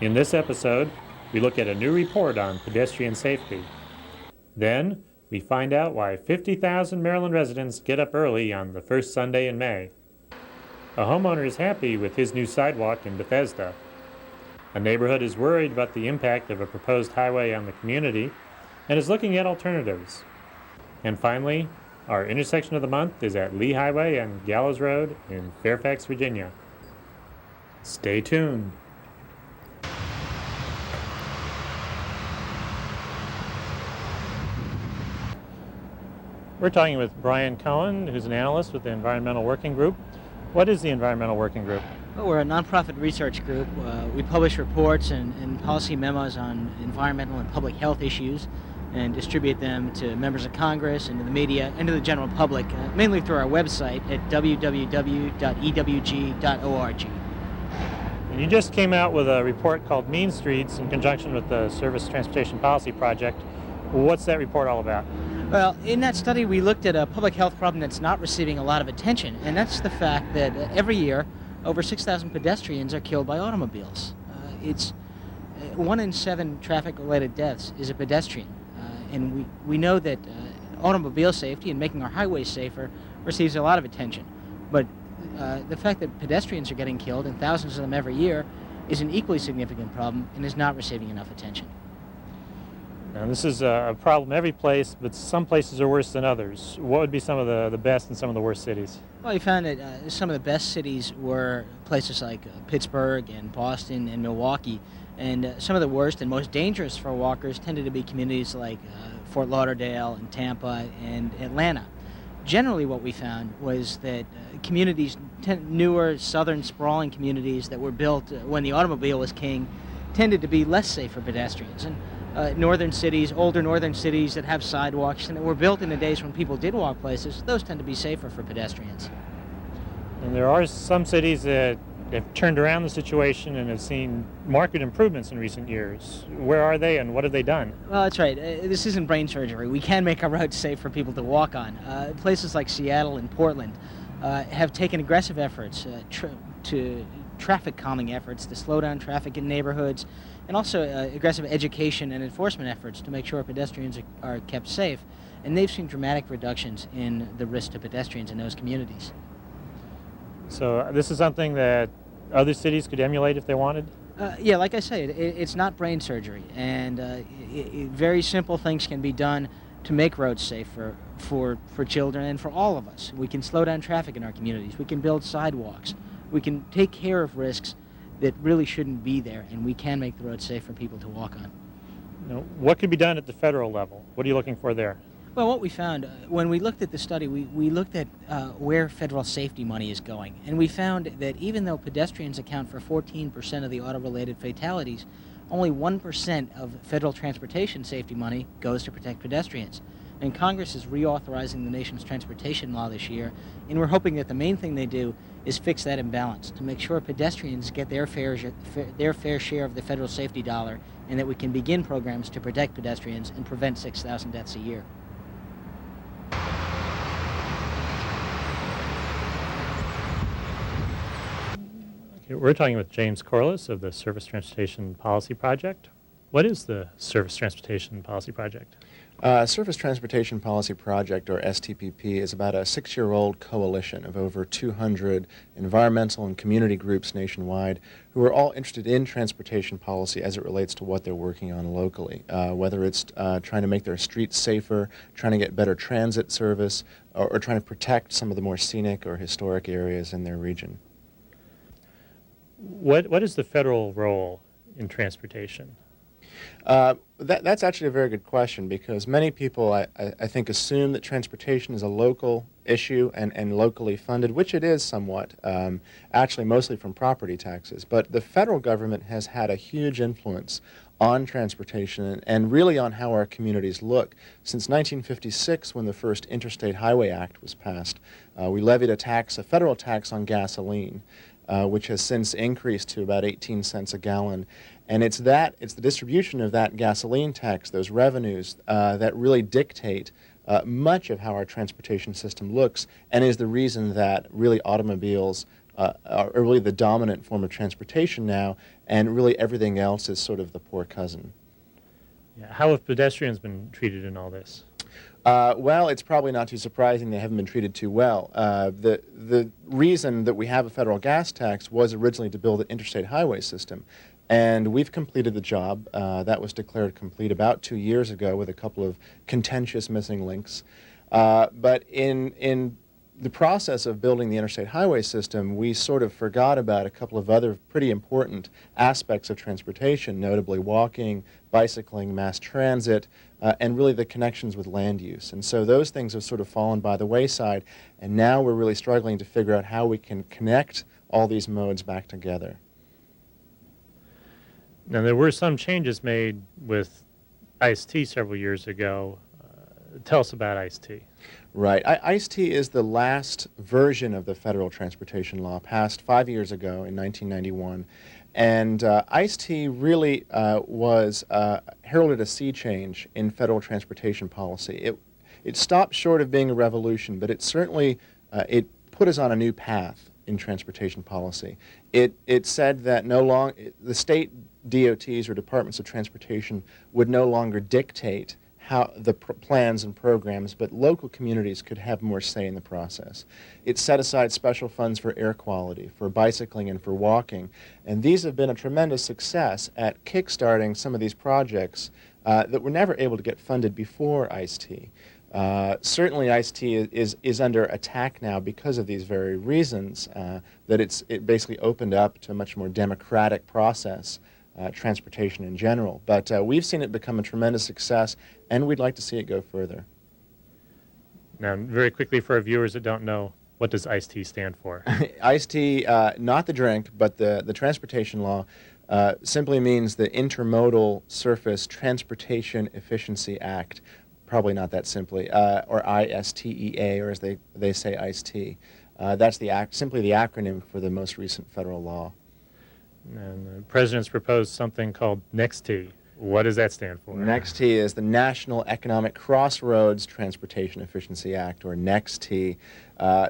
In this episode, we look at a new report on pedestrian safety. Then, we find out why 50,000 Maryland residents get up early on the first Sunday in May. A homeowner is happy with his new sidewalk in Bethesda. A neighborhood is worried about the impact of a proposed highway on the community and is looking at alternatives. And finally, our intersection of the month is at Lee Highway and Gallows Road in Fairfax, Virginia. Stay tuned. We're talking with Brian Cohen, who's an analyst with the Environmental Working Group. What is the Environmental Working Group? Well, we're a nonprofit research group. We publish reports and policy memos on environmental and public health issues and distribute them to members of Congress and to the media and to the general public, mainly through our website at www.ewg.org. And you just came out with a report called Mean Streets in conjunction with the Surface Transportation Policy Project. What's that report all about? Well, in that study, we looked at a public health problem that's not receiving a lot of attention, and that's the fact that every year, over 6,000 pedestrians are killed by automobiles. It's 1 in 7 traffic-related deaths is a pedestrian, and we know that automobile safety and making our highways safer receives a lot of attention. But the fact that pedestrians are getting killed, and thousands of them every year, is an equally significant problem and is not receiving enough attention. Now, this is a problem every place, but some places are worse than others. What would be some of the best and some of the worst cities? Well, we found that some of the best cities were places like Pittsburgh and Boston and Milwaukee, and some of the worst and most dangerous for walkers tended to be communities like Fort Lauderdale and Tampa and Atlanta. Generally, what we found was that communities, newer, southern, sprawling communities that were built when the automobile was king, tended to be less safe for pedestrians. And northern cities, older northern cities that have sidewalks and that were built in the days when people did walk places, those tend to be safer for pedestrians. And there are some cities that have turned around the situation and have seen marked improvements in recent years. Where are they and what have they done? Well, that's right. This isn't brain surgery. We can make our roads safe for people to walk on. Places like Seattle and Portland have taken aggressive efforts to traffic calming efforts to slow down traffic in neighborhoods, and also aggressive education and enforcement efforts to make sure pedestrians are kept safe. And they've seen dramatic reductions in the risk to pedestrians in those communities. So this is something that other cities could emulate if they wanted? Yeah, like I say, it's not brain surgery, and very simple things can be done to make roads safe for children and for all of us. We can slow down traffic in our communities. We can build sidewalks. We can take care of risks that really shouldn't be there, and we can make the road safe for people to walk on. Now, what could be done at the federal level? What are you looking for there? Well, what we found, when we looked at the study, we looked at where federal safety money is going, and we found that even though pedestrians account for 14% of the auto-related fatalities, only 1% of federal transportation safety money goes to protect pedestrians. And Congress is reauthorizing the nation's transportation law this year, and we're hoping that the main thing they do is fix that imbalance to make sure pedestrians get their fair share of the federal safety dollar, and that we can begin programs to protect pedestrians and prevent 6,000 deaths a year. Okay, we're talking with James Corliss of the Surface Transportation Policy Project. What is the Surface Transportation Policy Project? Surface Transportation Policy Project, or STPP, is about a 6-year-old coalition of over 200 environmental and community groups nationwide who are all interested in transportation policy as it relates to what they're working on locally, whether it's trying to make their streets safer, trying to get better transit service, or trying to protect some of the more scenic or historic areas in their region. What is the federal role in transportation? That's actually a very good question, because many people, I think, assume that transportation is a local issue and locally funded, which it is somewhat, actually mostly from property taxes. But the federal government has had a huge influence on transportation and really on how our communities look. Since 1956, when the first Interstate Highway Act was passed, we levied a federal tax on gasoline, which has since increased to about 18 cents a gallon. And it's the distribution of that gasoline tax, those revenues, that really dictate much of how our transportation system looks, and is the reason that really automobiles are really the dominant form of transportation now, and really everything else is sort of the poor cousin. Yeah. How have pedestrians been treated in all this? Well, it's probably not too surprising they haven't been treated too well. The reason that we have a federal gas tax was originally to build an interstate highway system, and we've completed the job. That was declared complete about 2 years ago with a couple of contentious missing links. But in the process of building the interstate highway system, we sort of forgot about a couple of other pretty important aspects of transportation, notably walking, bicycling, mass transit, and really the connections with land use. And so those things have sort of fallen by the wayside, and now we're really struggling to figure out how we can connect all these modes back together. Now, there were some changes made with ICE-T several years ago. Tell us about ICE-T. Right. ICE-T is the last version of the federal transportation law, passed 5 years ago in 1991. And ICE-T really heralded a sea change in federal transportation policy. It stopped short of being a revolution, but it certainly it put us on a new path in transportation policy. It said that the state DOTs or departments of transportation would no longer dictate how the plans and programs, but local communities could have more say in the process. It set aside special funds for air quality, for bicycling, and for walking, and these have been a tremendous success at kickstarting some of these projects that were never able to get funded before ICE-T. Certainly ICE-T is under attack now because of these very reasons, that it basically opened up to a much more democratic process, transportation in general. But we've seen it become a tremendous success, and we'd like to see it go further. Now, very quickly for our viewers that don't know, what does ICE-T stand for? ICE-T, not the drink, but the transportation law, simply means the Intermodal Surface Transportation Efficiency Act. Probably not that simply, or ISTEA, or as they say, ICE-T. That's simply the acronym for the most recent federal law. And the president's proposed something called NEXT-T. What does that stand for? NEXT-T is the National Economic Crossroads Transportation Efficiency Act, or NEXT-T.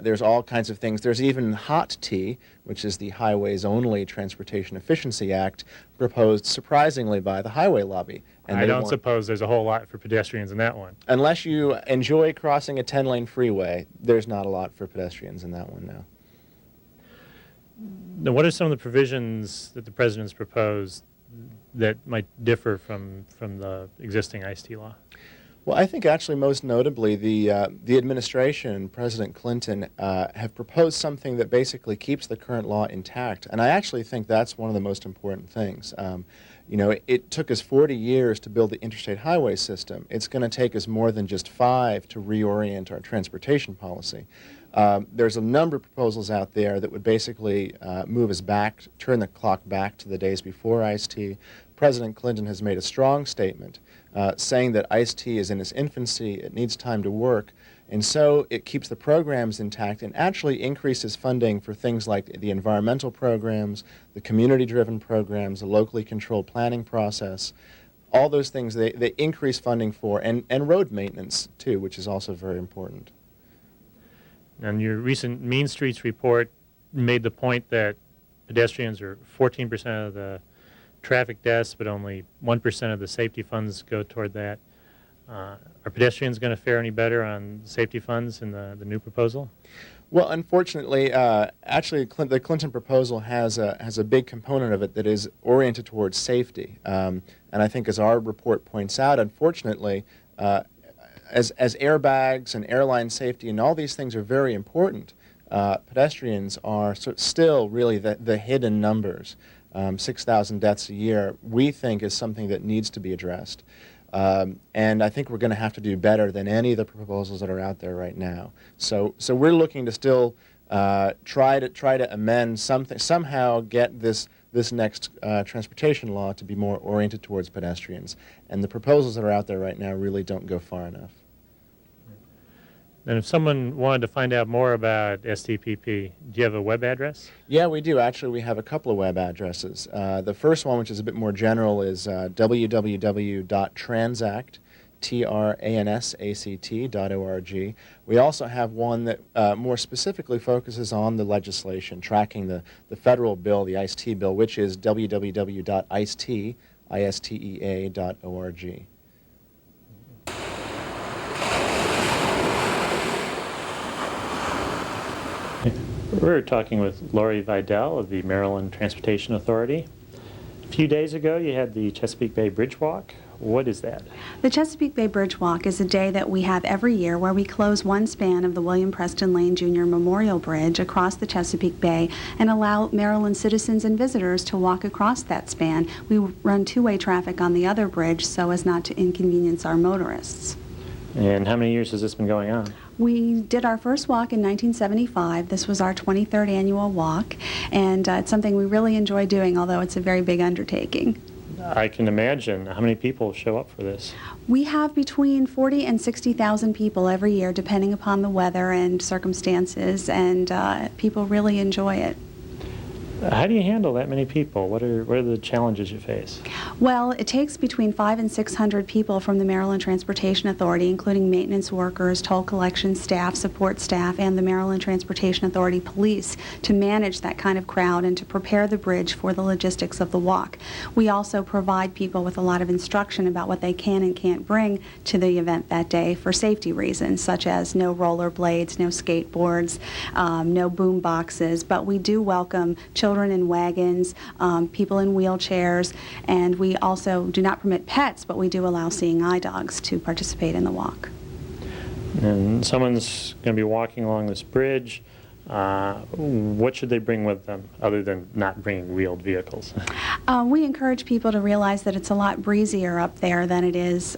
There's all kinds of things. There's even HOT-T, which is the Highways Only Transportation Efficiency Act, proposed surprisingly by the highway lobby. And I don't suppose there's a whole lot for pedestrians in that one. Unless you enjoy crossing a 10-lane freeway, there's not a lot for pedestrians in that one now. Now, what are some of the provisions that the president's proposed that might differ from the existing ICE-T law? Well, I think actually most notably the administration, President Clinton, have proposed something that basically keeps the current law intact, and I actually think that's one of the most important things. You know, it took us 40 years to build the interstate highway system. It's going to take us more than just 5 to reorient our transportation policy. There's a number of proposals out there that would basically move us back, turn the clock back to the days before ICE-T. President Clinton has made a strong statement saying that ICE-T is in its infancy, it needs time to work, and so it keeps the programs intact and actually increases funding for things like the environmental programs, the community-driven programs, the locally controlled planning process. All those things they increase funding for, and road maintenance too, which is also very important. And your recent Mean Streets report made the point that pedestrians are 14% of the traffic deaths, but only 1% of the safety funds go toward that. Are pedestrians going to fare any better on safety funds in the new proposal? Well, unfortunately, actually, the Clinton proposal has a big component of it that is oriented towards safety. And I think, as our report points out, unfortunately, as airbags and airline safety and all these things are very important, pedestrians are still really the hidden numbers. 6,000 deaths a year, we think, is something that needs to be addressed. And I think we're going to have to do better than any of the proposals that are out there right now. So we're looking to still try to amend something, somehow get this next transportation law to be more oriented towards pedestrians. And the proposals that are out there right now really don't go far enough. And if someone wanted to find out more about STPP, do you have a web address? Yeah, we do. Actually, we have a couple of web addresses. The first one, which is a bit more general, is www.transact, transact.org. We also have one that more specifically focuses on the legislation, tracking the federal bill, the ICE-T bill, which is www.istea.org. We're talking with Lori Vidal of the Maryland Transportation Authority. A few days ago, you had the Chesapeake Bay Bridge Walk. What is that? The Chesapeake Bay Bridge Walk is a day that we have every year where we close one span of the William Preston Lane Jr. Memorial Bridge across the Chesapeake Bay and allow Maryland citizens and visitors to walk across that span. We run two-way traffic on the other bridge so as not to inconvenience our motorists. And how many years has this been going on? We did our first walk in 1975. This was our 23rd annual walk, and it's something we really enjoy doing, although it's a very big undertaking. I can imagine. How many people show up for this? We have between 40 and 60,000 people every year, depending upon the weather and circumstances, and people really enjoy it. How do you handle that many people? What are the challenges you face? Well, it takes between 500 and 600 people from the Maryland Transportation Authority, including maintenance workers, toll collection staff, support staff, and the Maryland Transportation Authority police to manage that kind of crowd and to prepare the bridge for the logistics of the walk. We also provide people with a lot of instruction about what they can and can't bring to the event that day for safety reasons, such as no rollerblades, no skateboards, no boom boxes, but we do welcome children in wagons, people in wheelchairs, and we also do not permit pets, but we do allow seeing eye dogs to participate in the walk. And someone's going to be walking along this bridge. What should they bring with them other than not bringing wheeled vehicles? We encourage people to realize that it's a lot breezier up there than it is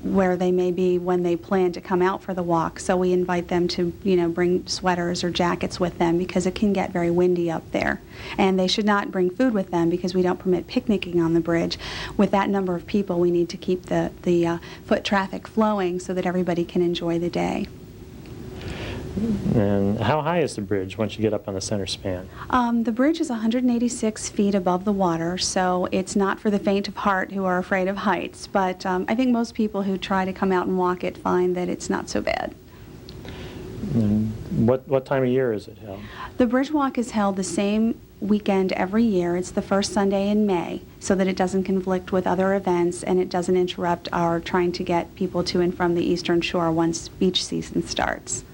where they may be when they plan to come out for the walk. So we invite them to, bring sweaters or jackets with them because it can get very windy up there. And they should not bring food with them because we don't permit picnicking on the bridge. With that number of people, we need to keep the foot traffic flowing so that everybody can enjoy the day. And how high is the bridge once you get up on the center span? The bridge is 186 feet above the water, so it's not for the faint of heart who are afraid of heights. But I think most people who try to come out and walk it find that it's not so bad. And what time of year is it held? The bridge walk is held the same weekend every year. It's the first Sunday in May, so that it doesn't conflict with other events and it doesn't interrupt our trying to get people to and from the Eastern Shore once beach season starts.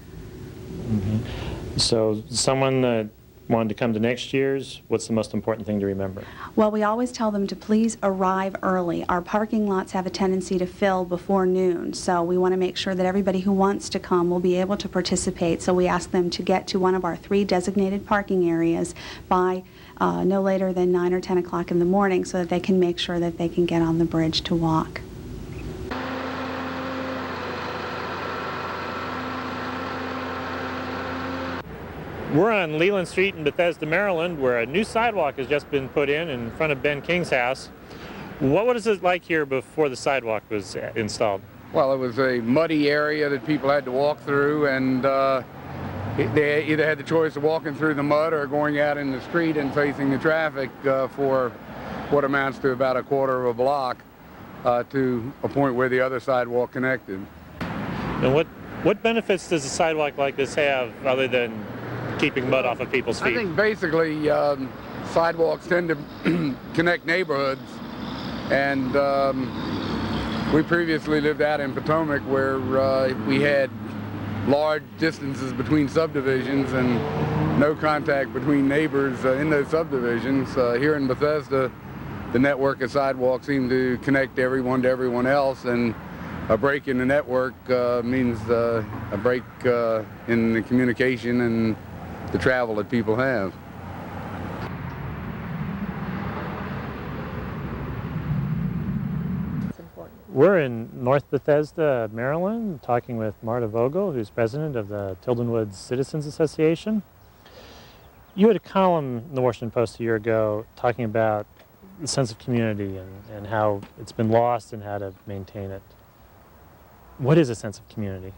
Mm-hmm. So someone that wanted to come to next year's, what's the most important thing to remember? Well, we always tell them to please arrive early. Our parking lots have a tendency to fill before noon, so we want to make sure that everybody who wants to come will be able to participate. So we ask them to get to one of our 3 designated parking areas by no later than 9 or 10 o'clock in the morning so that they can make sure that they can get on the bridge to walk. We're on Leland Street in Bethesda, Maryland, where a new sidewalk has just been put in front of Ben King's house. What was it like here before the sidewalk was installed? Well, it was a muddy area that people had to walk through, and they either had the choice of walking through the mud or going out in the street and facing the traffic for what amounts to about a quarter of a block to a point where the other sidewalk connected. And what benefits does a sidewalk like this have other than keeping mud off of people's feet? I think basically sidewalks tend to connect neighborhoods, and we previously lived out in Potomac where we had large distances between subdivisions and no contact between neighbors in those subdivisions. Here in Bethesda, the network of sidewalks seem to connect everyone to everyone else, and a break in the network means a break in the communication and the travel that people have. We're in North Bethesda, Maryland, talking with Marta Vogel, who's president of the Tilden Woods Citizens Association. You had a column in the Washington Post a year ago talking about the sense of community and how it's been lost and how to maintain it. What is a sense of community?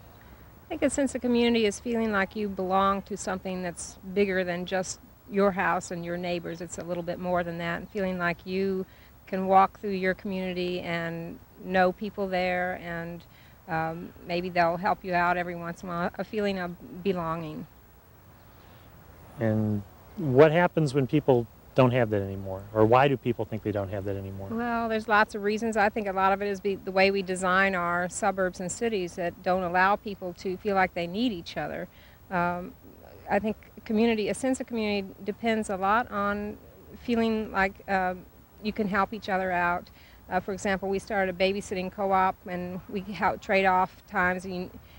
I think a sense of community is feeling like you belong to something that's bigger than just your house and your neighbors. It's a little bit more than that, and feeling like you can walk through your community and know people there, and maybe they'll help you out every once in a while, a feeling of belonging. And what happens when people don't have that anymore? Or why do people think they don't have that anymore? Well, there's lots of reasons. I think a lot of it is the way we design our suburbs and cities that don't allow people to feel like they need each other. I think a sense of community depends a lot on feeling like you can help each other out. For example, we started a babysitting co-op, and we trade off times.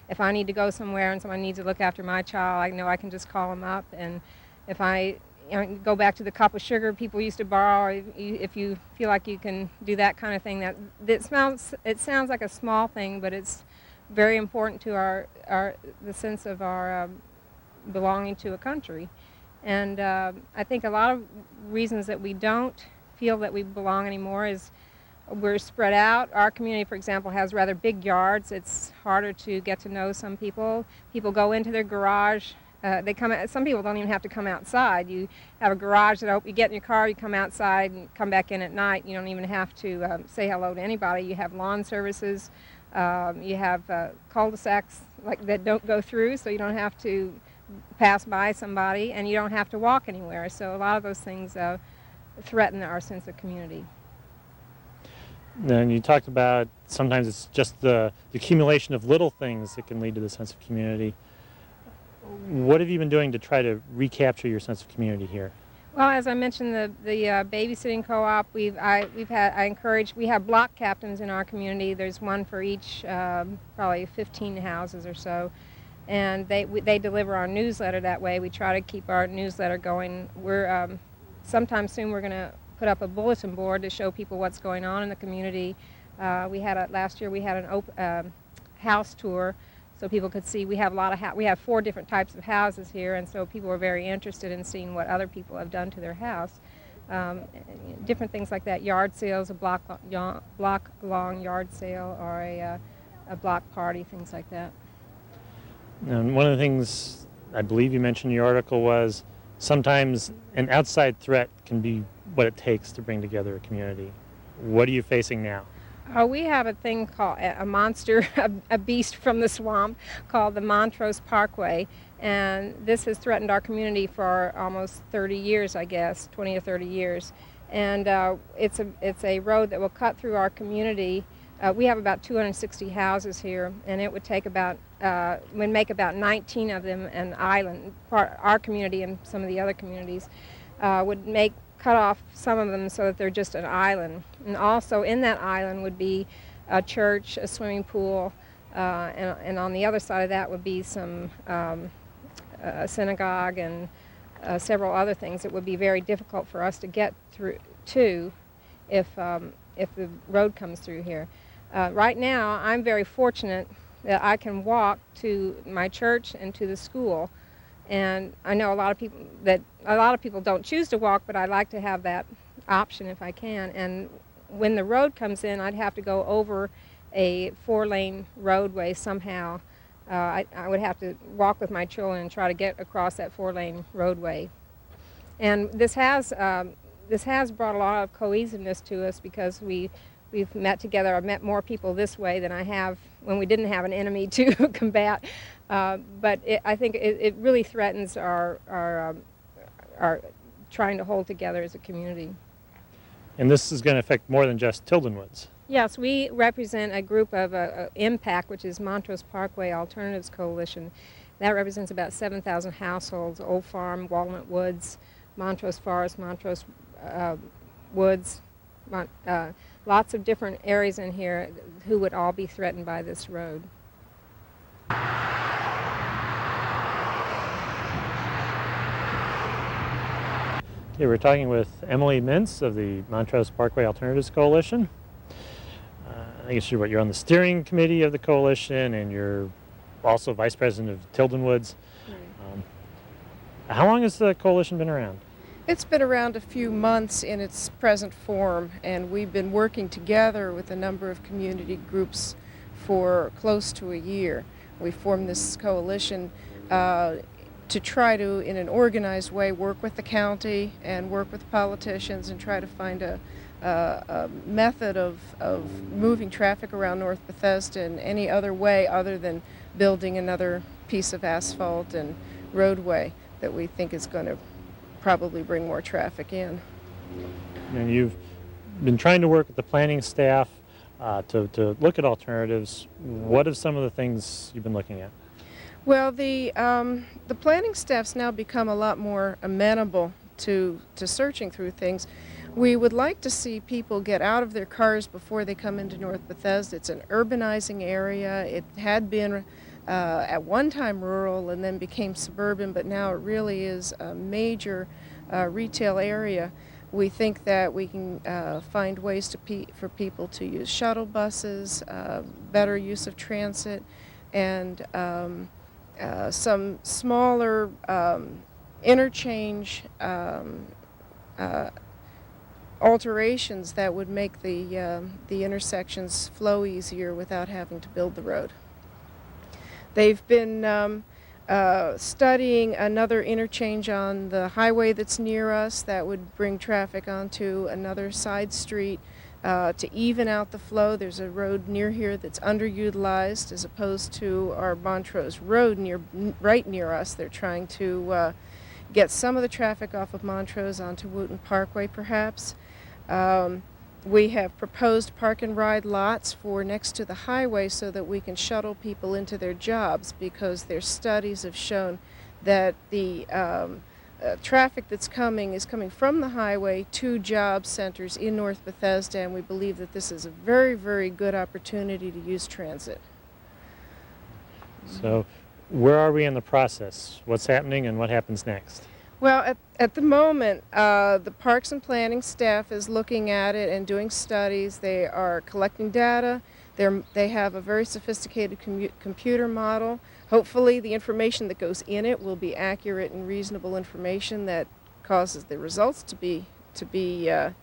If I need to go somewhere and someone needs to look after my child, I know I can just call them up. And if I go back to the cup of sugar people used to borrow, if you feel like you can do that kind of thing, it sounds like a small thing, but it's very important to the sense of our belonging to a country. And I think a lot of reasons that we don't feel that we belong anymore is we're spread out. Our community, for example, has rather big yards. It's harder to get to know some people. People go into their garage. Some people don't even have to come outside. You have a garage that you get in your car, you come outside and come back in at night. You don't even have to say hello to anybody. You have lawn services. You have cul-de-sacs that don't go through, so you don't have to pass by somebody, and you don't have to walk anywhere. So a lot of those things threaten our sense of community. Then you talked about sometimes it's just the accumulation of little things that can lead to the sense of community. What have you been doing to try to recapture your sense of community here? Well, as I mentioned, the babysitting co-op, we have block captains in our community. There's one for each, probably 15 houses or so, and they deliver our newsletter that way. We try to keep our newsletter going. Sometime soon we're going to put up a bulletin board to show people what's going on in the community. Last year we had an house tour, so people could see. We have 4 different types of houses here, and so people were very interested in seeing what other people have done to their house. Different things like that, yard sales, a block-long yard sale, or a block party, things like that. And one of the things I believe you mentioned in your article was sometimes an outside threat can be what it takes to bring together a community. What are you facing now? We have a thing called a monster, a beast from the swamp called the Montrose Parkway, and this has threatened our community for almost 30 years, I guess, 20 or 30 years. And it's a road that will cut through our community. We have about 260 houses here, and it would make about 19 of them an island. Our community and some of the other communities would cut off some of them so that they're just an island. And also in that island would be a church, a swimming pool, and on the other side of that would be a synagogue and several other things that would be very difficult for us to get through to if the road comes through here. Right now, I'm very fortunate that I can walk to my church and to the school. And I know a lot of people don't choose to walk, but I like to have that option if I can. And when the road comes in, I'd have to go over a 4-lane roadway somehow. I would have to walk with my children and try to get across that 4-lane roadway. And this has brought a lot of cohesiveness to us because we've met together. I've met more people this way than I have when we didn't have an enemy to combat. But I think it really threatens our trying to hold together as a community. And this is going to affect more than just Tilden Woods. Yes, we represent a group of IMPACT, which is Montrose Parkway Alternatives Coalition. That represents about 7,000 households, Old Farm, Walnut Woods, Montrose Forest, Montrose Woods, lots of different areas in here who would all be threatened by this road. Okay, we're talking with Emily Mintz of the Montrose Parkway Alternatives Coalition. I guess you're on the steering committee of the coalition, and you're also vice president of Tilden Woods. How long has the coalition been around? It's been around a few months in its present form, and we've been working together with a number of community groups for close to a year. We formed this coalition to try to, in an organized way, work with the county and work with politicians and try to find a method of moving traffic around North Bethesda in any other way other than building another piece of asphalt and roadway that we think is going to probably bring more traffic in. And you've been trying to work with the planning staff to look at alternatives. What are some of the things you've been looking at? Well, the planning staff's now become a lot more amenable to searching through things. We would like to see people get out of their cars before they come into North Bethesda. It's an urbanizing area. It had been at one time rural and then became suburban, but now it really is a major retail area. We think that we can find ways for people to use shuttle buses, better use of transit, and some smaller interchange alterations that would make the intersections flow easier without having to build the road. They've been studying another interchange on the highway that's near us that would bring traffic onto another side street to even out the flow. There's a road near here that's underutilized as opposed to our Montrose Road right near us. They're trying to get some of the traffic off of Montrose onto Wooten Parkway perhaps. We have proposed park and ride lots for next to the highway so that we can shuttle people into their jobs, because their studies have shown that the traffic that's coming is coming from the highway to job centers in North Bethesda, and we believe that this is a very, very good opportunity to use transit. So where are we in the process? What's happening and what happens next? Well, at the moment, the Parks and Planning staff is looking at it and doing studies. They are collecting data. They have a very sophisticated computer model. Hopefully the information that goes in it will be accurate and reasonable information that causes the results to be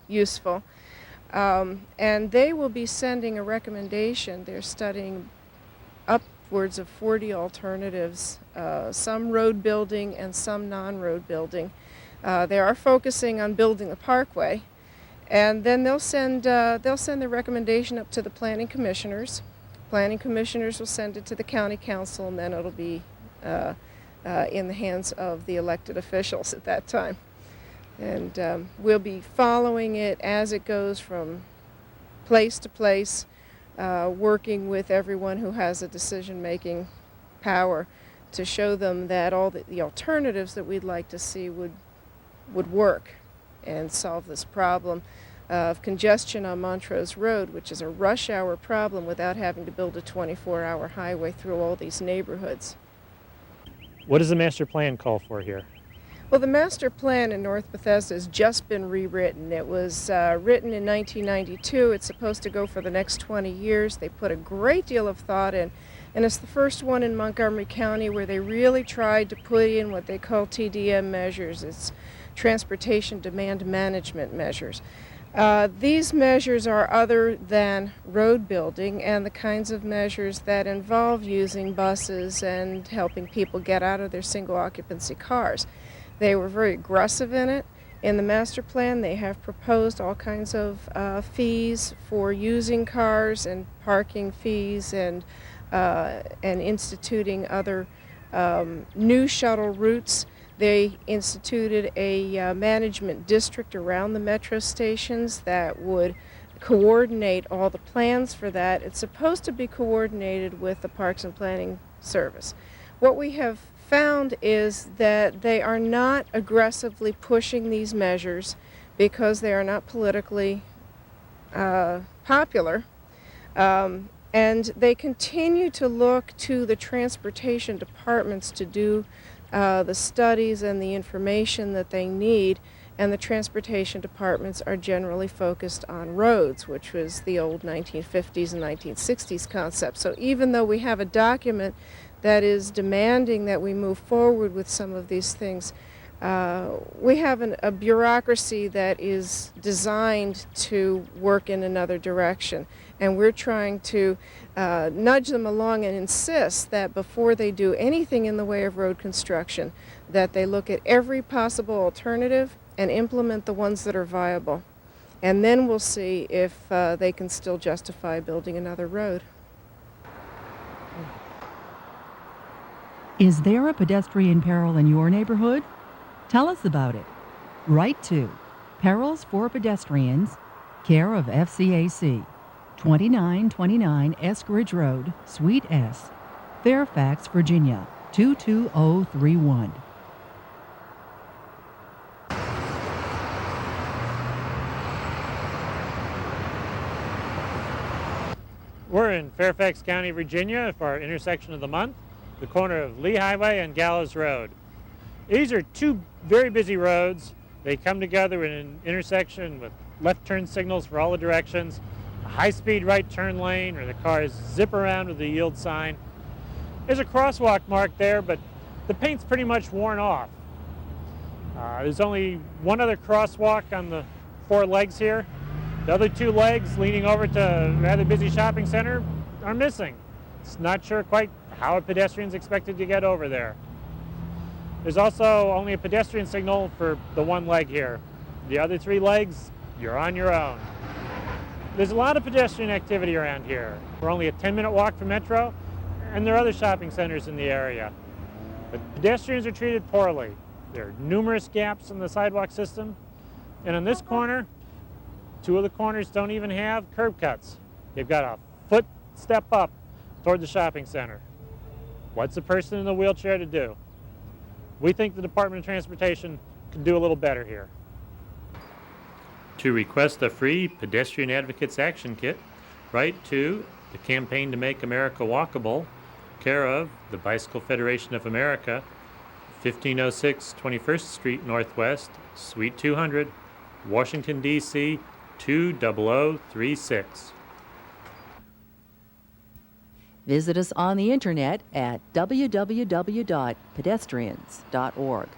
useful. And they will be sending a recommendation. They're studying upwards of 40 alternatives, some road building and some non-road building. They are focusing on building the parkway, and then they'll send the recommendation up to the planning commissioners. Planning commissioners will send it to the county council, and then it'll be in the hands of the elected officials at that time. And we'll be following it as it goes from place to place, working with everyone who has a decision-making power to show them that all the alternatives that we'd like to see would work and solve this problem of congestion on Montrose Road, which is a rush hour problem, without having to build a 24-hour highway through all these neighborhoods. What does the master plan call for here? Well, the master plan in North Bethesda has just been rewritten. It was written in 1992. It's supposed to go for the next 20 years. They put a great deal of thought in, and it's the first one in Montgomery County where they really tried to put in what they call TDM measures. It's transportation demand management measures. These measures are other than road building and the kinds of measures that involve using buses and helping people get out of their single occupancy cars. They were very aggressive in it. In the master plan, they have proposed all kinds of fees for using cars and parking fees, and instituting other new shuttle routes. They instituted a management district around the metro stations that would coordinate all the plans for that. It's supposed to be coordinated with the Parks and Planning Service. What we have found is that they are not aggressively pushing these measures because they are not politically popular. And they continue to look to the transportation departments to do the studies and the information that they need, and the transportation departments are generally focused on roads, which was the old 1950s and 1960s concept. So even though we have a document that is demanding that we move forward with some of these things, we have a bureaucracy that is designed to work in another direction, and we're trying to nudge them along and insist that before they do anything in the way of road construction, that they look at every possible alternative and implement the ones that are viable. And then we'll see if they can still justify building another road. Is there a pedestrian peril in your neighborhood? Tell us about it. Write to Perils for Pedestrians, care of FCAC, 2929 Eskridge Road, Suite S, Fairfax, Virginia, 22031. We're in Fairfax County, Virginia for our intersection of the month, the corner of Lee Highway and Gallows Road. These are two very busy roads. They come together in an intersection with left turn signals for all the directions, a high-speed right turn lane where the cars zip around with the yield sign. There's a crosswalk marked there, but the paint's pretty much worn off. There's only one other crosswalk on the four legs here. The other two legs leading over to a rather busy shopping center are missing. It's not sure quite how a pedestrian's expected to get over there. There's also only a pedestrian signal for the one leg here. The other three legs, you're on your own. There's a lot of pedestrian activity around here. We're only a 10-minute walk from Metro, and there are other shopping centers in the area. But pedestrians are treated poorly. There are numerous gaps in the sidewalk system, and on this corner, two of the corners don't even have curb cuts. They've got a foot step up toward the shopping center. What's a person in a wheelchair to do? We think the Department of Transportation could do a little better here. To request a free Pedestrian Advocates Action Kit, write to the Campaign to Make America Walkable, care of the Bicycle Federation of America, 1506 21st Street Northwest, Suite 200, Washington, D.C. 20036. Visit us on the internet at www.pedestrians.org.